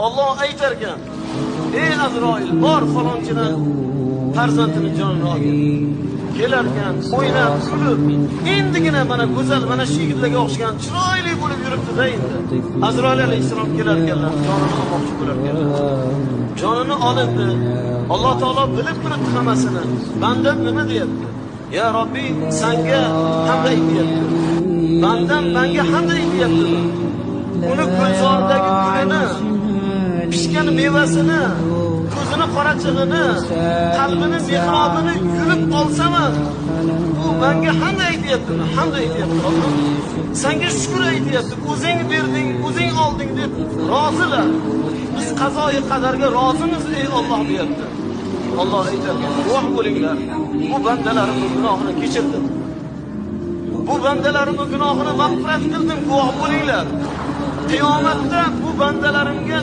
Alloh aytar ekan, ey Azroil, bor falonchini farzandini jonini olgin. Kelarkan, o'ynab, kulib, endigina mana go'zal, mana shu yigitlarga o'xshagan chiroyli bo'lib yuribdi-da endi. Azroil alayhissalom kelar ekanlar, jonini olmoqchi bo'lar ekanlar. Jonini olindi. Alloh taolo bilib turibdi hammasini. Bandam nima deyapti? Ya Robbi, senga hamda deyapti. Bandam menga hamda deyapti. Uni gulzordagi gulini, pishgan mevasini, ko'zini qorachig'ini, qalbini mehrobini yulib olsam-a, u menga hamda aytyapti, hamda aytyapti. Alloh senga shukr aytyapti. O'zing berding, o'zing olding deb rozilar. Biz qazoyi qadarga rozimiz ey Alloh deyapti. Alloh aytadi, guvoh bo'linglar. Bu bandalarimning gunohini kechirdim. Bu bandalarimning gunohini mag'firat qildim, guvoh bo'linglar. Qiyomatda bu bandalarimga